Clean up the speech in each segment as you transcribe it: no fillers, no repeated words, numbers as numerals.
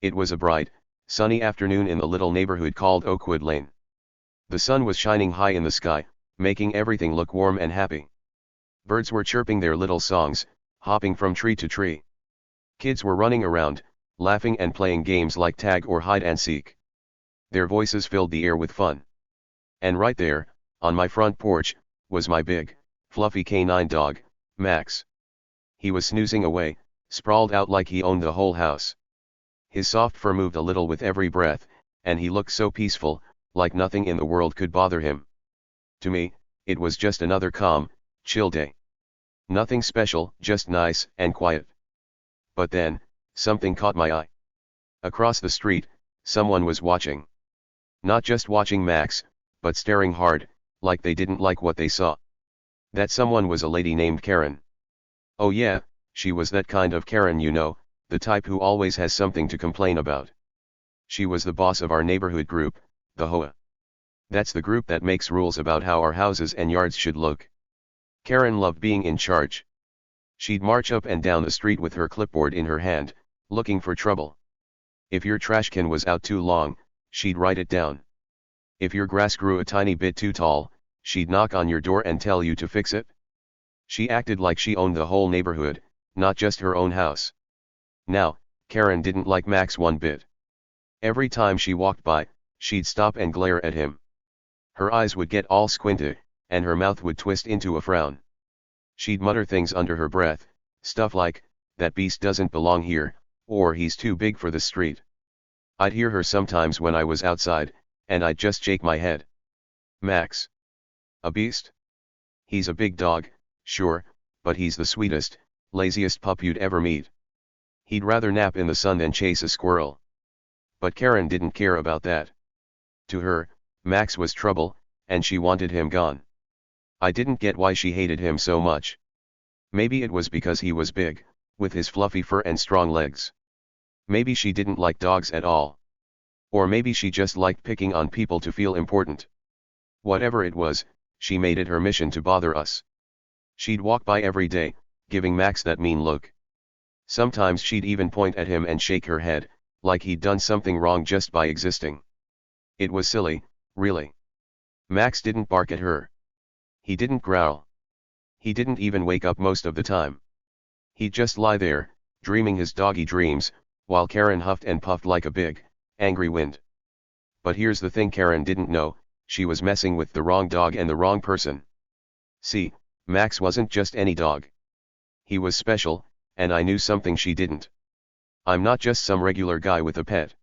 It was a bright, sunny afternoon in the little neighborhood called Oakwood Lane. The sun was shining high in the sky, making everything look warm and happy. Birds were chirping their little songs, hopping from tree to tree. Kids were running around, laughing and playing games like tag or hide and seek. Their voices filled the air with fun. And right there, on my front porch, was my big, fluffy canine dog, Max. He was snoozing away, sprawled out like he owned the whole house. His soft fur moved a little with every breath, and he looked so peaceful, like nothing in the world could bother him. To me, it was just another calm, chill day. Nothing special, just nice and quiet. But then, something caught my eye. Across the street, someone was watching. Not just watching Max, but staring hard, like they didn't like what they saw. That someone was a lady named Karen. Oh yeah, she was that kind of Karen, you know, the type who always has something to complain about. She was the boss of our neighborhood group, the HOA. That's the group that makes rules about how our houses and yards should look. Karen loved being in charge. She'd march up and down the street with her clipboard in her hand, looking for trouble. If your trash can was out too long, she'd write it down. If your grass grew a tiny bit too tall, she'd knock on your door and tell you to fix it. She acted like she owned the whole neighborhood, not just her own house. Now, Karen didn't like Max one bit. Every time she walked by, she'd stop and glare at him. Her eyes would get all squinty, and her mouth would twist into a frown. She'd mutter things under her breath, stuff like, "That beast doesn't belong here," or "He's too big for the street." I'd hear her sometimes when I was outside, and I'd just shake my head. Max? A beast? He's a big dog, sure, but he's the sweetest, laziest pup you'd ever meet. He'd rather nap in the sun than chase a squirrel. But Karen didn't care about that. To her, Max was trouble, and she wanted him gone. I didn't get why she hated him so much. Maybe it was because he was big, with his fluffy fur and strong legs. Maybe she didn't like dogs at all. Or maybe she just liked picking on people to feel important. Whatever it was, she made it her mission to bother us. She'd walk by every day, giving Max that mean look. Sometimes she'd even point at him and shake her head, like he'd done something wrong just by existing. It was silly, really. Max didn't bark at her. He didn't growl. He didn't even wake up most of the time. He'd just lie there, dreaming his doggy dreams, while Karen huffed and puffed like a big, angry wind. But here's the thing Karen didn't know, she was messing with the wrong dog and the wrong person. See, Max wasn't just any dog. He was special, and I knew something she didn't. I'm not just some regular guy with a pet.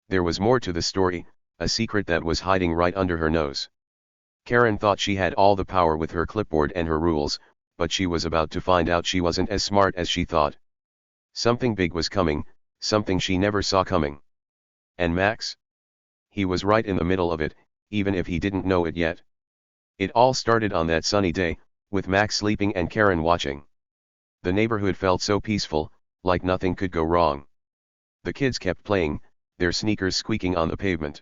There was more to the story, a secret that was hiding right under her nose. Karen thought she had all the power with her clipboard and her rules, but she was about to find out she wasn't as smart as she thought. Something big was coming, something she never saw coming. And Max? He was right in the middle of it, even if he didn't know it yet. It all started on that sunny day, with Max sleeping and Karen watching. The neighborhood felt so peaceful, like nothing could go wrong. The kids kept playing, their sneakers squeaking on the pavement.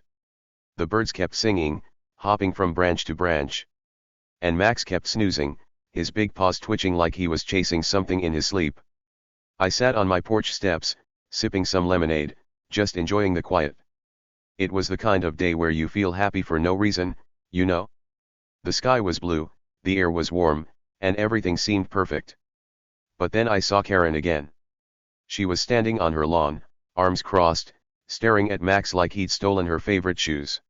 The birds kept singing, hopping from branch to branch. And Max kept snoozing, his big paws twitching like he was chasing something in his sleep. I sat on my porch steps, sipping some lemonade, just enjoying the quiet. It was the kind of day where you feel happy for no reason, you know? The sky was blue, the air was warm, and everything seemed perfect. But then I saw Karen again. She was standing on her lawn, arms crossed, staring at Max like he'd stolen her favorite shoes.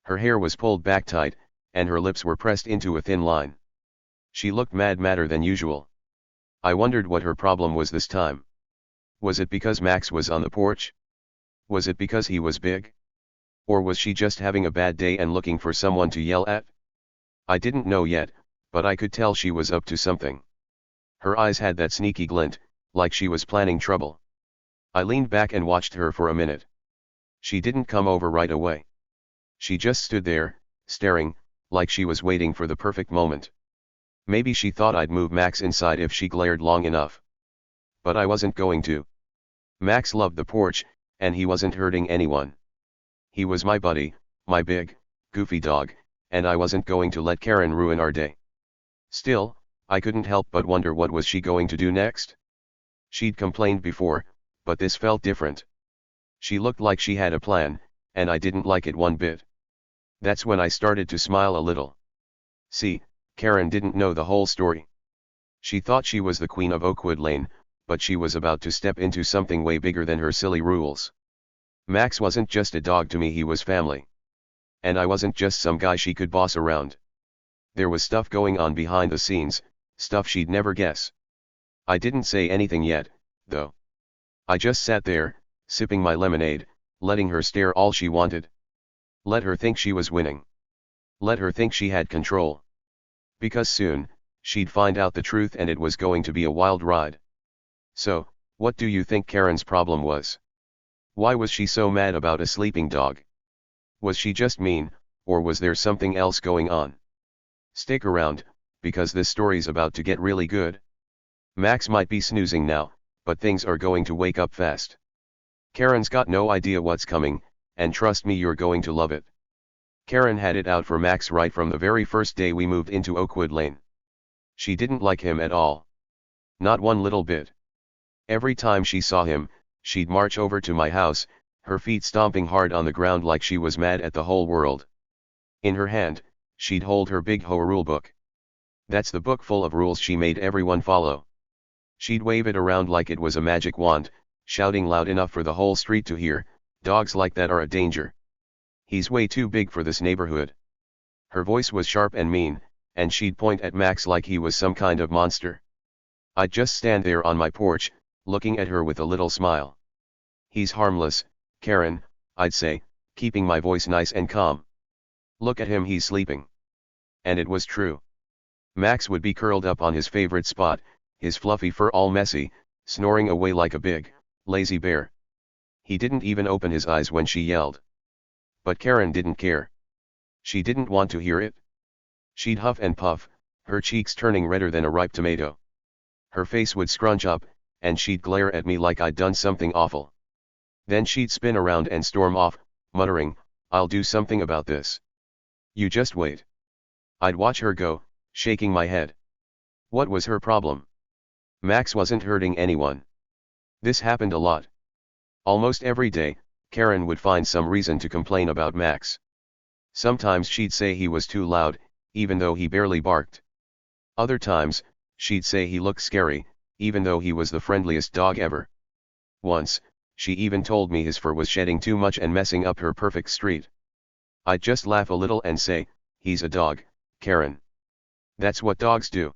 Her hair was pulled back tight, and her lips were pressed into a thin line. She looked madder than usual. I wondered what her problem was this time. Was it because Max was on the porch? Was it because he was big? Or was she just having a bad day and looking for someone to yell at? I didn't know yet, but I could tell she was up to something. Her eyes had that sneaky glint, like she was planning trouble. I leaned back and watched her for a minute. She didn't come over right away. She just stood there, staring, like she was waiting for the perfect moment. Maybe she thought I'd move Max inside if she glared long enough. But I wasn't going to. Max loved the porch, and he wasn't hurting anyone. He was my buddy, my big, goofy dog, and I wasn't going to let Karen ruin our day. Still, I couldn't help but wonder what was she going to do next? She'd complained before, but this felt different. She looked like she had a plan, and I didn't like it one bit. That's when I started to smile a little. See, Karen didn't know the whole story. She thought she was the queen of Oakwood Lane, but she was about to step into something way bigger than her silly rules. Max wasn't just a dog to me, he was family. And I wasn't just some guy she could boss around. There was stuff going on behind the scenes, stuff she'd never guess. I didn't say anything yet, though. I just sat there, sipping my lemonade, letting her stare all she wanted. Let her think she was winning. Let her think she had control. Because soon, she'd find out the truth and it was going to be a wild ride. So, what do you think Karen's problem was? Why was she so mad about a sleeping dog? Was she just mean, or was there something else going on? Stick around, because this story's about to get really good. Max might be snoozing now, but things are going to wake up fast. Karen's got no idea what's coming, and trust me, you're going to love it. Karen had it out for Max right from the very first day we moved into Oakwood Lane. She didn't like him at all. Not one little bit. Every time she saw him, she'd march over to my house, her feet stomping hard on the ground like she was mad at the whole world. In her hand, she'd hold her big HOA rulebook. That's the book full of rules she made everyone follow. She'd wave it around like it was a magic wand, shouting loud enough for the whole street to hear, "Dogs like that are a danger. He's way too big for this neighborhood." Her voice was sharp and mean, and she'd point at Max like he was some kind of monster. I'd just stand there on my porch, looking at her with a little smile. "He's harmless, Karen," I'd say, keeping my voice nice and calm. "Look at him, he's sleeping." And it was true. Max would be curled up on his favorite spot, his fluffy fur all messy, snoring away like a big, lazy bear. He didn't even open his eyes when she yelled. But Karen didn't care. She didn't want to hear it. She'd huff and puff, her cheeks turning redder than a ripe tomato. Her face would scrunch up, and she'd glare at me like I'd done something awful. Then she'd spin around and storm off, muttering, "I'll do something about this. You just wait." I'd watch her go, shaking my head. What was her problem? Max wasn't hurting anyone. This happened a lot. Almost every day, Karen would find some reason to complain about Max. Sometimes she'd say he was too loud, even though he barely barked. Other times, she'd say he looked scary, even though he was the friendliest dog ever. Once, she even told me his fur was shedding too much and messing up her perfect street. I'd just laugh a little and say, "He's a dog, Karen. That's what dogs do."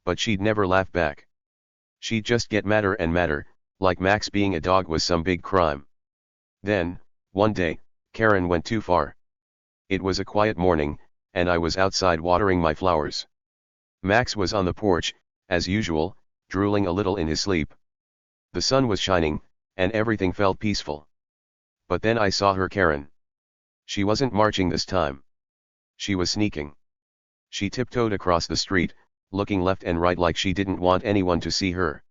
But she'd never laugh back. She'd just get madder and madder, like Max being a dog was some big crime. Then, one day, Karen went too far. It was a quiet morning, and I was outside watering my flowers. Max was on the porch, as usual, drooling a little in his sleep. The sun was shining, and everything felt peaceful. But then I saw her, Karen. She wasn't marching this time. She was sneaking. She tiptoed across the street, looking left and right like she didn't want anyone to see her.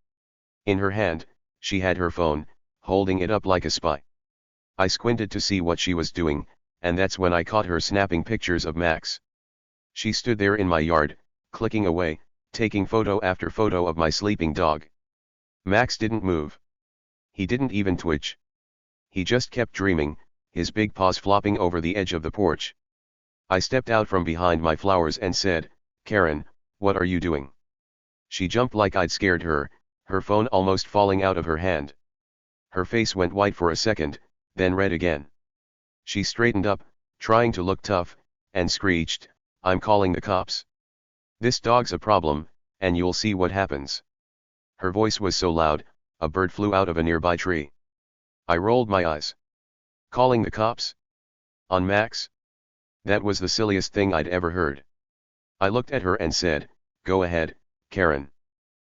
In her hand, she had her phone, holding it up like a spy. I squinted to see what she was doing, and that's when I caught her snapping pictures of Max. She stood there in my yard, clicking away, taking photo after photo of my sleeping dog. Max didn't move. He didn't even twitch. He just kept dreaming, his big paws flopping over the edge of the porch. I stepped out from behind my flowers and said, "Karen, what are you doing?" She jumped like I'd scared her, her phone almost falling out of her hand. Her face went white for a second, then red again. She straightened up, trying to look tough, and screeched, "I'm calling the cops. This dog's a problem, and you'll see what happens." Her voice was so loud, a bird flew out of a nearby tree. I rolled my eyes. Calling the cops? On Max? That was the silliest thing I'd ever heard. I looked at her and said, "Go ahead, Karen.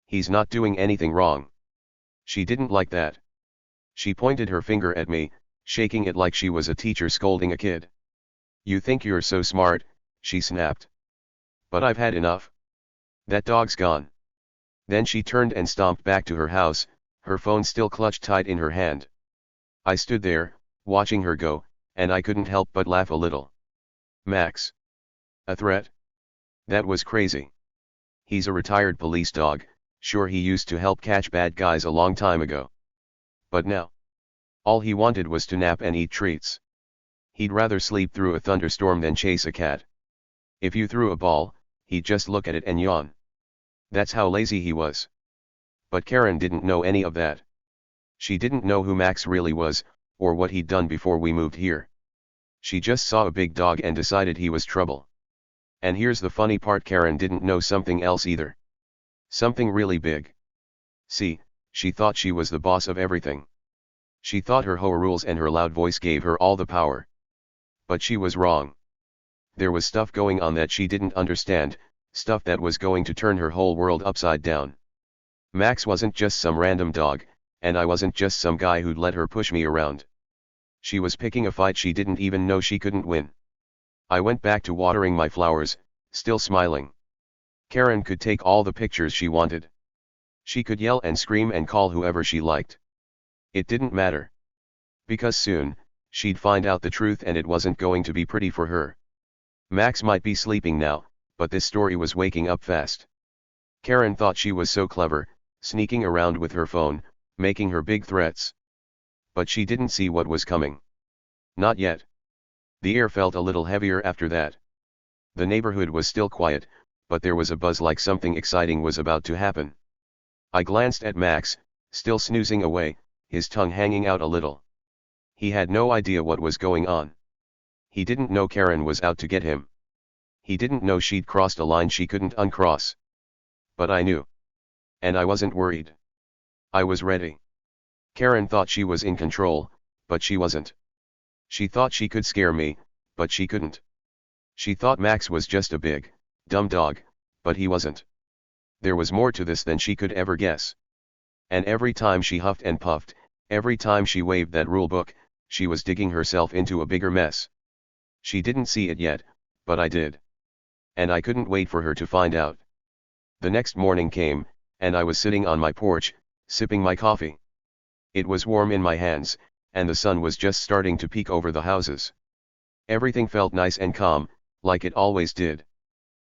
He's not doing anything wrong." She didn't like that. She pointed her finger at me, shaking it like she was a teacher scolding a kid. "You think you're so smart," she snapped. "But I've had enough. That dog's gone." Then she turned and stomped back to her house, her phone still clutched tight in her hand. I stood there, watching her go, and I couldn't help but laugh a little. Max? A threat? That was crazy. He's a retired police dog, sure he used to help catch bad guys a long time ago. But now? All he wanted was to nap and eat treats. He'd rather sleep through a thunderstorm than chase a cat. If you threw a ball, he'd just look at it and yawn. That's how lazy he was. But Karen didn't know any of that. She didn't know who Max really was, or what he'd done before we moved here. She just saw a big dog and decided he was trouble. And here's the funny part, Karen didn't know something else either. Something really big. See, she thought she was the boss of everything. She thought her HOA rules and her loud voice gave her all the power. But she was wrong. There was stuff going on that she didn't understand, stuff that was going to turn her whole world upside down. Max wasn't just some random dog, and I wasn't just some guy who'd let her push me around. She was picking a fight she didn't even know she couldn't win. I went back to watering my flowers, still smiling. Karen could take all the pictures she wanted. She could yell and scream and call whoever she liked. It didn't matter. Because soon, she'd find out the truth and it wasn't going to be pretty for her. Max might be sleeping now, but this story was waking up fast. Karen thought she was so clever, sneaking around with her phone, making her big threats. But she didn't see what was coming. Not yet. The air felt a little heavier after that. The neighborhood was still quiet, but there was a buzz like something exciting was about to happen. I glanced at Max, still snoozing away, his tongue hanging out a little. He had no idea what was going on. He didn't know Karen was out to get him. He didn't know she'd crossed a line she couldn't uncross. But I knew. And I wasn't worried. I was ready. Karen thought she was in control, but she wasn't. She thought she could scare me, but she couldn't. She thought Max was just a big, dumb dog, but he wasn't. There was more to this than she could ever guess. And every time she huffed and puffed, every time she waved that rule book, she was digging herself into a bigger mess. She didn't see it yet, but I did. And I couldn't wait for her to find out. The next morning came, and I was sitting on my porch, sipping my coffee. It was warm in my hands, and the sun was just starting to peek over the houses. Everything felt nice and calm, like it always did.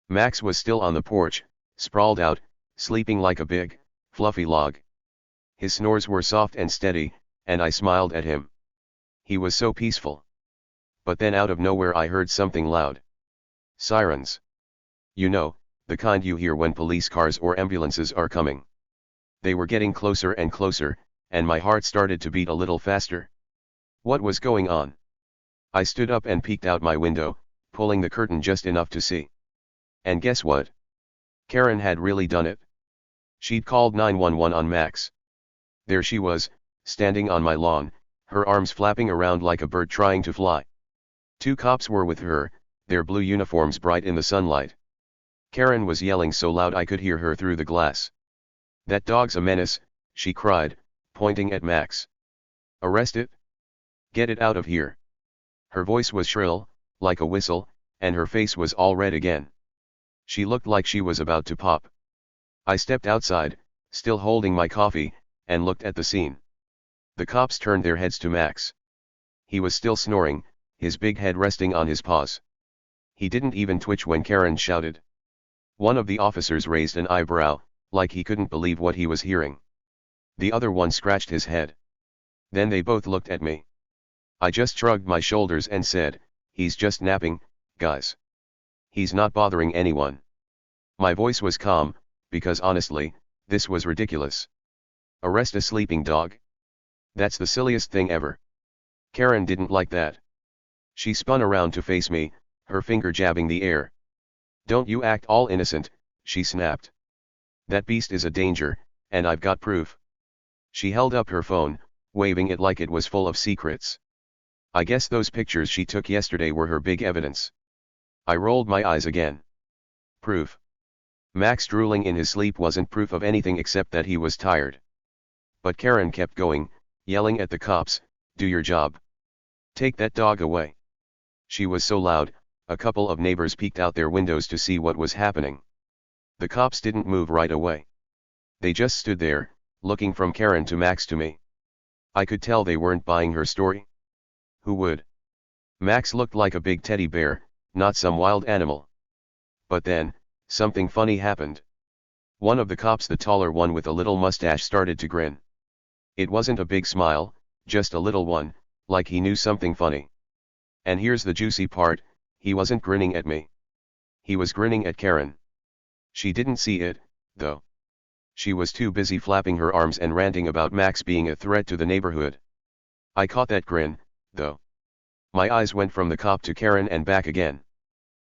Max was still on the porch, sprawled out, sleeping like a big, fluffy log. His snores were soft and steady, and I smiled at him. He was so peaceful. But then out of nowhere I heard something loud. Sirens. You know, the kind you hear when police cars or ambulances are coming. They were getting closer and closer, and my heart started to beat a little faster. What was going on? I stood up and peeked out my window, pulling the curtain just enough to see. And guess what? Karen had really done it. She'd called 911 on Max. There she was, standing on my lawn, her arms flapping around like a bird trying to fly. 2 cops were with her, their blue uniforms bright in the sunlight. Karen was yelling so loud I could hear her through the glass. That dog's a menace, she cried, pointing at Max. Arrest it? Get it out of here. Her voice was shrill, like a whistle, and her face was all red again. She looked like she was about to pop. I stepped outside, still holding my coffee, and looked at the scene. The cops turned their heads to Max. He was still snoring, his big head resting on his paws. He didn't even twitch when Karen shouted. One of the officers raised an eyebrow, like he couldn't believe what he was hearing. The other one scratched his head. Then they both looked at me. I just shrugged my shoulders and said, "He's just napping, guys. He's not bothering anyone." My voice was calm, because honestly, this was ridiculous. Arrest a sleeping dog? That's the silliest thing ever. Karen didn't like that. She spun around to face me, her finger jabbing the air. "Don't you act all innocent," she snapped. "That beast is a danger, and I've got proof." She held up her phone, waving it like it was full of secrets. I guess those pictures she took yesterday were her big evidence. I rolled my eyes again. Proof? Max drooling in his sleep wasn't proof of anything except that he was tired. But Karen kept going, yelling at the cops, "Do your job. Take that dog away." She was so loud, a couple of neighbors peeked out their windows to see what was happening. The cops didn't move right away. They just stood there, looking from Karen to Max to me. I could tell they weren't buying her story. Who would? Max looked like a big teddy bear, not some wild animal. But then, something funny happened. One of the cops, the taller one with a little mustache, started to grin. It wasn't a big smile, just a little one, like he knew something funny. And here's the juicy part, he wasn't grinning at me. He was grinning at Karen. She didn't see it, though. She was too busy flapping her arms and ranting about Max being a threat to the neighborhood. I caught that grin, though. My eyes went from the cop to Karen and back again.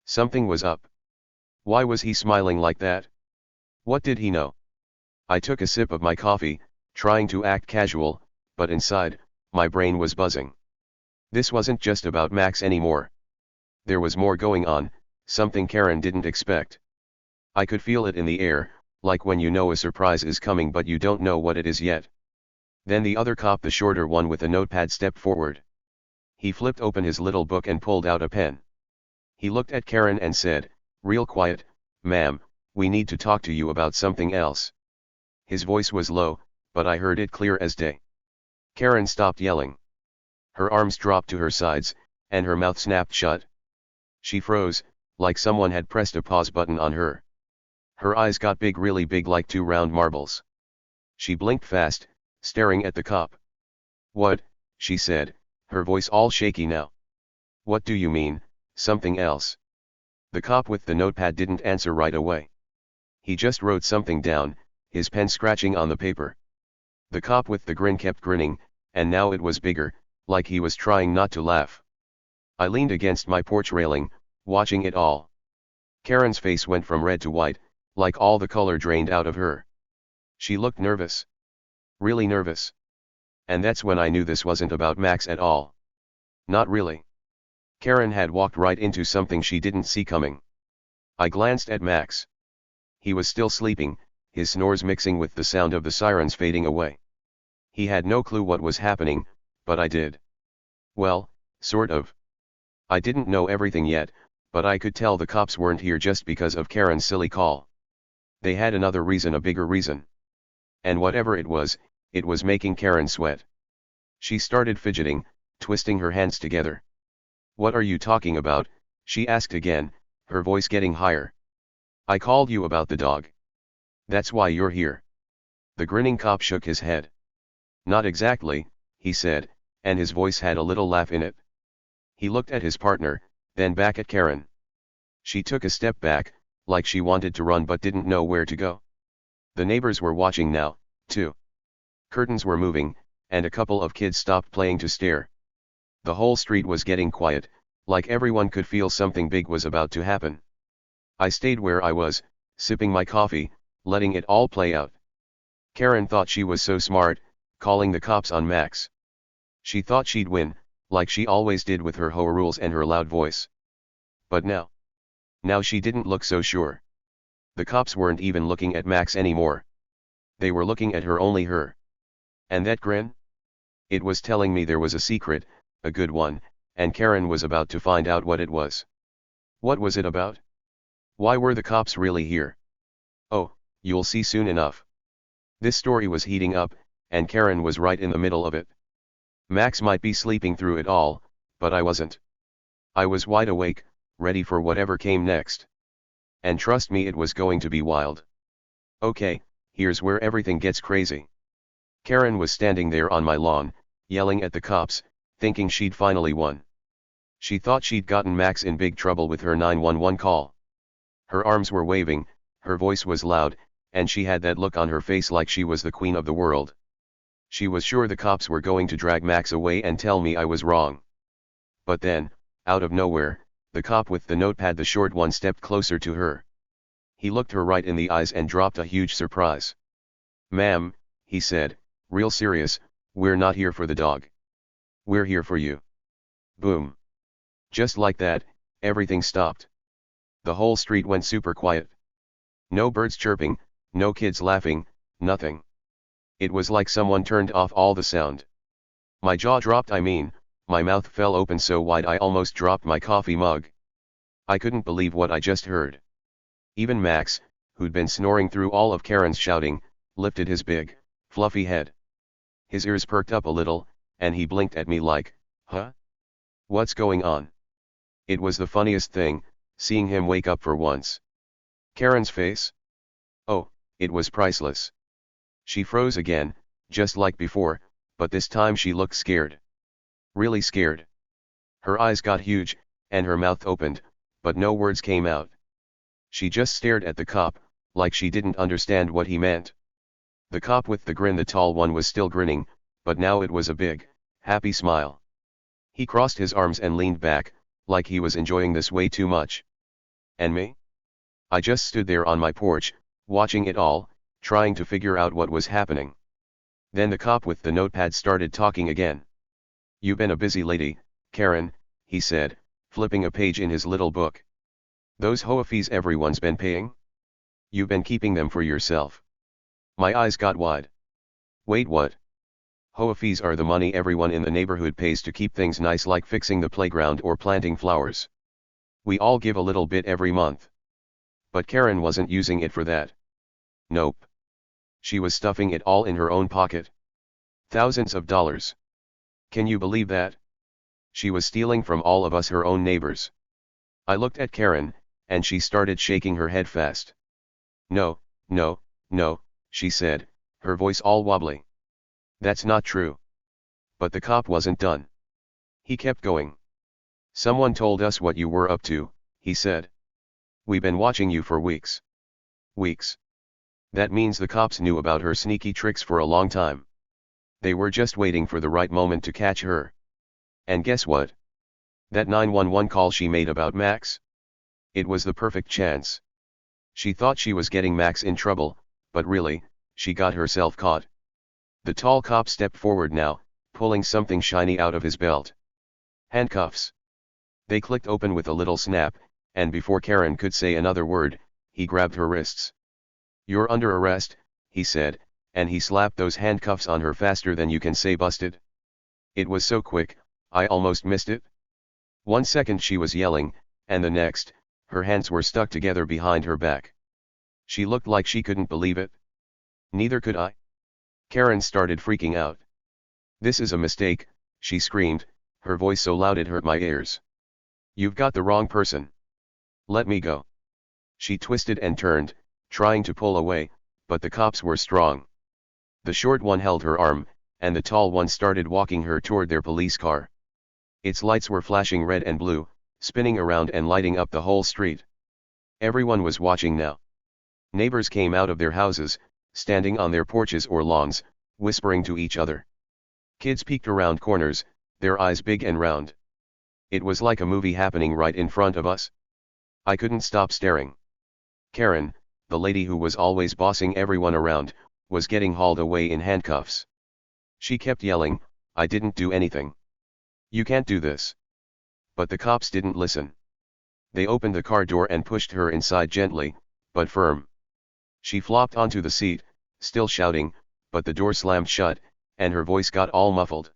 Something was up. Why was he smiling like that? What did he know? I took a sip of my coffee, trying to act casual, but inside, my brain was buzzing. This wasn't just about Max anymore. There was more going on, something Karen didn't expect. I could feel it in the air, like when you know a surprise is coming but you don't know what it is yet. Then the other cop, the shorter one with a notepad, stepped forward. He flipped open his little book and pulled out a pen. He looked at Karen and said, "Real quiet, ma'am, we need to talk to you about something else." His voice was low, but I heard it clear as day. Karen stopped yelling. Her arms dropped to her sides, and her mouth snapped shut. She froze, like someone had pressed a pause button on her. Her eyes got big, really big, like two round marbles. She blinked fast, staring at the cop. "What?" she said, her voice all shaky now. "What do you mean, something else?" The cop with the notepad didn't answer right away. He just wrote something down, his pen scratching on the paper. The cop with the grin kept grinning, and now it was bigger, like he was trying not to laugh. I leaned against my porch railing, watching it all. Karen's face went from red to white, like all the color drained out of her. She looked nervous. Really nervous. And that's when I knew this wasn't about Max at all. Not really. Karen had walked right into something she didn't see coming. I glanced at Max. He was still sleeping, his snores mixing with the sound of the sirens fading away. He had no clue what was happening, but I did. Well, sort of. I didn't know everything yet, but I could tell the cops weren't here just because of Karen's silly call. They had another reason, a bigger reason. And whatever it was making Karen sweat. She started fidgeting, twisting her hands together. "What are you talking about?" she asked again, her voice getting higher. "I called you about the dog. That's why you're here." The grinning cop shook his head. "Not exactly," he said, and his voice had a little laugh in it. He looked at his partner, then back at Karen. She took a step back, like she wanted to run but didn't know where to go. The neighbors were watching now, too. Curtains were moving, and a couple of kids stopped playing to stare. The whole street was getting quiet, like everyone could feel something big was about to happen. I stayed where I was, sipping my coffee, letting it all play out. Karen thought she was so smart, calling the cops on Max. She thought she'd win, like she always did with her HOA rules and her loud voice. But now she didn't look so sure. The cops weren't even looking at Max anymore. They were looking at her, only her. And that grin? It was telling me there was a secret, a good one, and Karen was about to find out what it was. What was it about? Why were the cops really here? Oh, you'll see soon enough. This story was heating up, and Karen was right in the middle of it. Max might be sleeping through it all, but I wasn't. I was wide awake, ready for whatever came next. And trust me, it was going to be wild. Okay, here's where everything gets crazy. Karen was standing there on my lawn, yelling at the cops, thinking she'd finally won. She thought she'd gotten Max in big trouble with her 911 call. Her arms were waving, her voice was loud, and she had that look on her face like she was the queen of the world. She was sure the cops were going to drag Max away and tell me I was wrong. But then, out of nowhere, the cop with the notepad, the short one, stepped closer to her. He looked her right in the eyes and dropped a huge surprise. "Ma'am," he said, real serious, "we're not here for the dog. We're here for you." Boom. Just like that, everything stopped. The whole street went super quiet. No birds chirping, no kids laughing, nothing. It was like someone turned off all the sound. My jaw dropped, my mouth fell open so wide I almost dropped my coffee mug. I couldn't believe what I just heard. Even Max, who'd been snoring through all of Karen's shouting, lifted his big, fluffy head. His ears perked up a little, and he blinked at me like, "Huh? What's going on?" It was the funniest thing, seeing him wake up for once. Karen's face? Oh, it was priceless. She froze again, just like before, but this time she looked scared. Really scared. Her eyes got huge, and her mouth opened, but no words came out. She just stared at the cop, like she didn't understand what he meant. The cop with the grin, the tall one, was still grinning, but now it was a big, happy smile. He crossed his arms and leaned back, like he was enjoying this way too much. And me? I just stood there on my porch, watching it all, trying to figure out what was happening. Then the cop with the notepad started talking again. "You've been a busy lady, Karen," he said, flipping a page in his little book. "Those HOA fees everyone's been paying? You've been keeping them for yourself." My eyes got wide. "Wait, what?" "HOA fees are the money everyone in the neighborhood pays to keep things nice, like fixing the playground or planting flowers. We all give a little bit every month." But Karen wasn't using it for that. Nope. She was stuffing it all in her own pocket. Thousands of dollars. Can you believe that? She was stealing from all of us, her own neighbors. I looked at Karen, and she started shaking her head fast. "No, no, no," she said, her voice all wobbly. "That's not true." But the cop wasn't done. He kept going. "Someone told us what you were up to," he said. "We've been watching you for weeks." Weeks. That means the cops knew about her sneaky tricks for a long time. They were just waiting for the right moment to catch her. And guess what? That 911 call she made about Max? It was the perfect chance. She thought she was getting Max in trouble, but really, she got herself caught. The tall cop stepped forward now, pulling something shiny out of his belt. Handcuffs. They clicked open with a little snap, and before Karen could say another word, he grabbed her wrists. "You're under arrest," he said, and he slapped those handcuffs on her faster than you can say busted. It was so quick, I almost missed it. 1 second she was yelling, and the next, her hands were stuck together behind her back. She looked like she couldn't believe it. Neither could I. Karen started freaking out. "This is a mistake," she screamed, her voice so loud it hurt my ears. "You've got the wrong person. Let me go." She twisted and turned, trying to pull away, but the cops were strong. The short one held her arm, and the tall one started walking her toward their police car. Its lights were flashing red and blue, spinning around and lighting up the whole street. Everyone was watching now. Neighbors came out of their houses, standing on their porches or lawns, whispering to each other. Kids peeked around corners, their eyes big and round. It was like a movie happening right in front of us. I couldn't stop staring. Karen, the lady who was always bossing everyone around, was getting hauled away in handcuffs. She kept yelling, "I didn't do anything. You can't do this." But the cops didn't listen. They opened the car door and pushed her inside gently, but firm. She flopped onto the seat, still shouting, but the door slammed shut, and her voice got all muffled.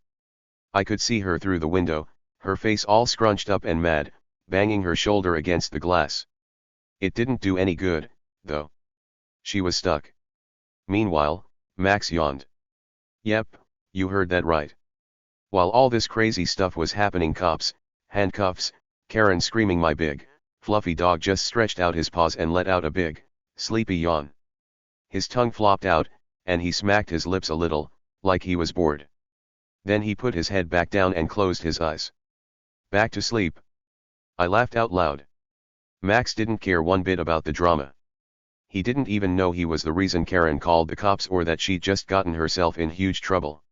I could see her through the window, her face all scrunched up and mad, banging her shoulder against the glass. It didn't do any good, though. She was stuck. Meanwhile, Max yawned. "Yep, you heard that right." While all this crazy stuff was happening, cops, handcuffs, Karen screaming, my big, fluffy dog just stretched out his paws and let out a big, sleepy yawn. His tongue flopped out, and he smacked his lips a little, like he was bored. Then he put his head back down and closed his eyes. Back to sleep. I laughed out loud. Max didn't care one bit about the drama. He didn't even know he was the reason Karen called the cops or that she'd just gotten herself in huge trouble.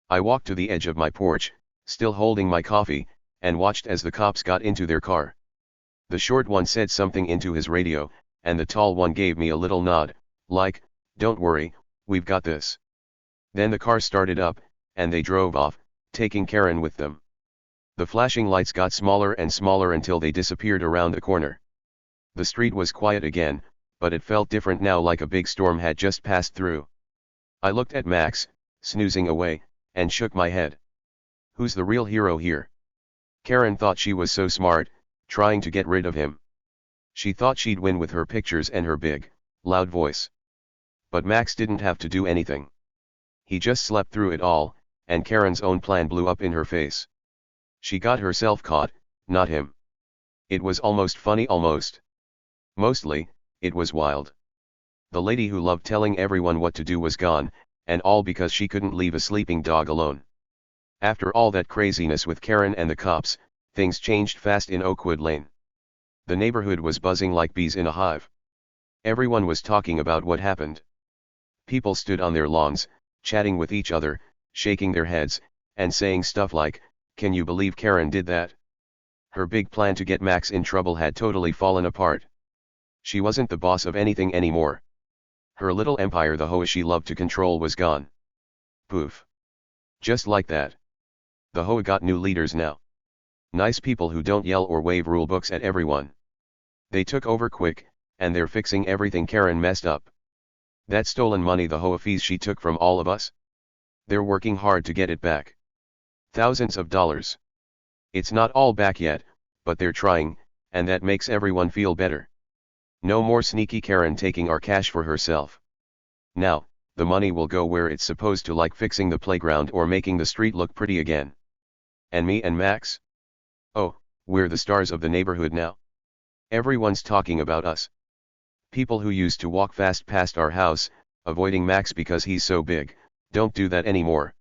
I walked to the edge of my porch, still holding my coffee, and watched as the cops got into their car. The short one said something into his radio, and the tall one gave me a little nod, like, "Don't worry, we've got this." Then the car started up, and they drove off, taking Karen with them. The flashing lights got smaller and smaller until they disappeared around the corner. The street was quiet again, but it felt different now, like a big storm had just passed through. I looked at Max, snoozing away, and shook my head. Who's the real hero here? Karen thought she was so smart, trying to get rid of him. She thought she'd win with her pictures and her big, loud voice. But Max didn't have to do anything. He just slept through it all, and Karen's own plan blew up in her face. She got herself caught, not him. It was almost funny, almost. Mostly, it was wild. The lady who loved telling everyone what to do was gone, and all because she couldn't leave a sleeping dog alone. After all that craziness with Karen and the cops, things changed fast in Oakwood Lane. The neighborhood was buzzing like bees in a hive. Everyone was talking about what happened. People stood on their lawns, chatting with each other, shaking their heads, and saying stuff like, "Can you believe Karen did that? Her big plan to get Max in trouble had totally fallen apart. She wasn't the boss of anything anymore. Her little empire, the HOA she loved to control, was gone. Poof. Just like that. The HOA got new leaders now. Nice people who don't yell or wave rule books at everyone. They took over quick, and they're fixing everything Karen messed up. That stolen money, the HOA fees she took from all of us? They're working hard to get it back. Thousands of dollars. It's not all back yet, but they're trying, and that makes everyone feel better. No more sneaky Karen taking our cash for herself. Now, the money will go where it's supposed to, like fixing the playground or making the street look pretty again. And me and Max? Oh, we're the stars of the neighborhood now. Everyone's talking about us. People who used to walk fast past our house, avoiding Max because he's so big, don't do that anymore.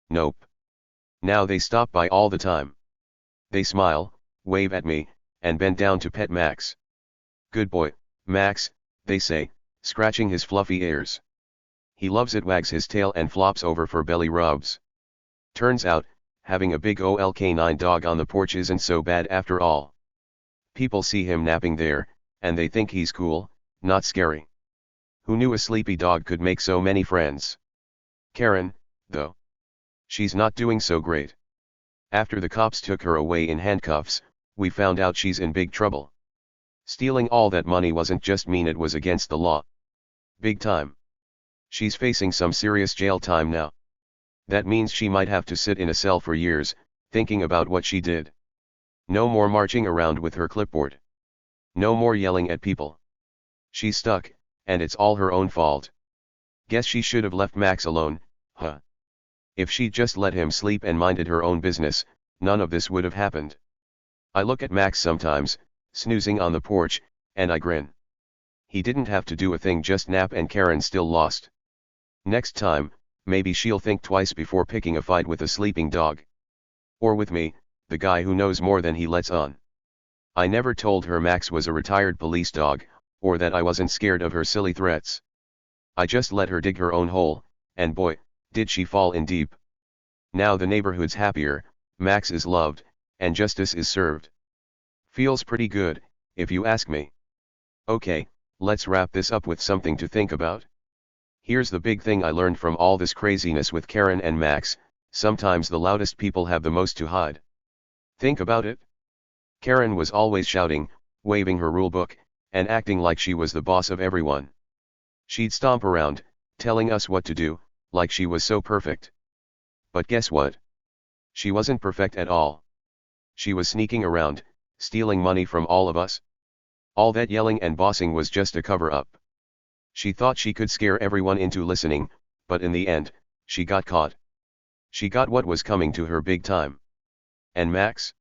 Nope. Now they stop by all the time. They smile, wave at me, and bend down to pet Max. Good boy, Max, they say, scratching his fluffy ears. He loves it, wags his tail and flops over for belly rubs. Turns out, having a big old canine dog on the porch isn't so bad after all. People see him napping there, and they think he's cool, not scary. Who knew a sleepy dog could make so many friends? Karen, though. She's not doing so great. After the cops took her away in handcuffs, we found out she's in big trouble. Stealing all that money wasn't just mean, it was against the law. Big time. She's facing some serious jail time now. That means she might have to sit in a cell for years, thinking about what she did. No more marching around with her clipboard. No more yelling at people. She's stuck, and it's all her own fault. Guess she should have left Max alone, huh? If she'd just let him sleep and minded her own business, none of this would have happened. I look at Max sometimes, snoozing on the porch, and I grin. He didn't have to do a thing, just nap, and Karen still lost. Next time, maybe she'll think twice before picking a fight with a sleeping dog. Or with me, the guy who knows more than he lets on. I never told her Max was a retired police dog, or that I wasn't scared of her silly threats. I just let her dig her own hole, and boy, did she fall in deep. Now the neighborhood's happier, Max is loved, and justice is served. Feels pretty good, if you ask me. Okay, let's wrap this up with something to think about. Here's the big thing I learned from all this craziness with Karen and Max: sometimes the loudest people have the most to hide. Think about it. Karen was always shouting, waving her rulebook, and acting like she was the boss of everyone. She'd stomp around, telling us what to do, like she was so perfect. But guess what? She wasn't perfect at all. She was sneaking around, stealing money from all of us. All that yelling and bossing was just a cover-up. She thought she could scare everyone into listening, but in the end, she got caught. She got what was coming to her big time. And Max?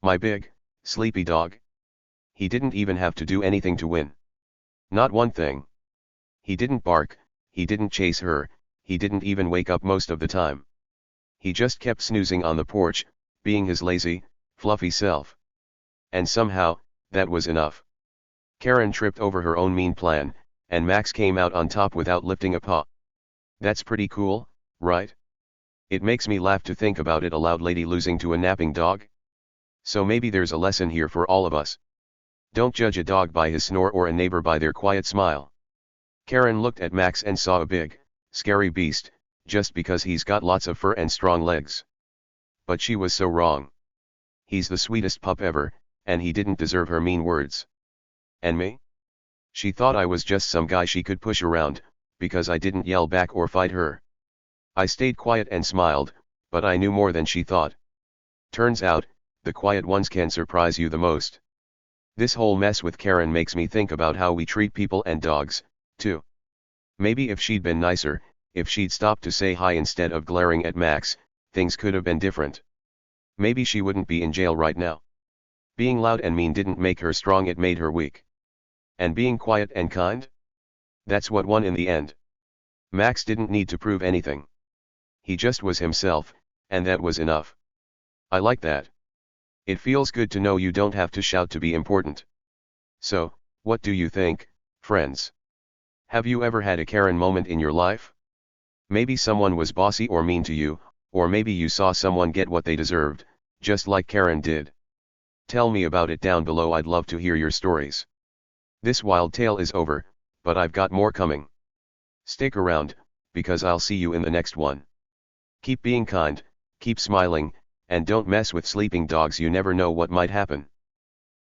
My big, sleepy dog? He didn't even have to do anything to win. Not one thing. He didn't bark, he didn't chase her, he didn't even wake up most of the time. He just kept snoozing on the porch, being his lazy, fluffy self. And somehow, that was enough. Karen tripped over her own mean plan, and Max came out on top without lifting a paw. That's pretty cool, right? It makes me laugh to think about it, a loud lady losing to a napping dog. So maybe there's a lesson here for all of us. Don't judge a dog by his snore or a neighbor by their quiet smile. Karen looked at Max and saw a big, scary beast, just because he's got lots of fur and strong legs. But she was so wrong. He's the sweetest pup ever, and he didn't deserve her mean words. And me? She thought I was just some guy she could push around, because I didn't yell back or fight her. I stayed quiet and smiled, but I knew more than she thought. Turns out, the quiet ones can surprise you the most. This whole mess with Karen makes me think about how we treat people and dogs, too. Maybe if she'd been nicer, if she'd stopped to say hi instead of glaring at Max, things could have been different. Maybe she wouldn't be in jail right now. Being loud and mean didn't make her strong, it made her weak. And being quiet and kind? That's what won in the end. Max didn't need to prove anything. He just was himself, and that was enough. I like that. It feels good to know you don't have to shout to be important. So, what do you think, friends? Have you ever had a Karen moment in your life? Maybe someone was bossy or mean to you, or maybe you saw someone get what they deserved, just like Karen did. Tell me about it down below. I'd love to hear your stories. This wild tale is over, but I've got more coming. Stick around, because I'll see you in the next one. Keep being kind, keep smiling, and don't mess with sleeping dogs. You never know what might happen.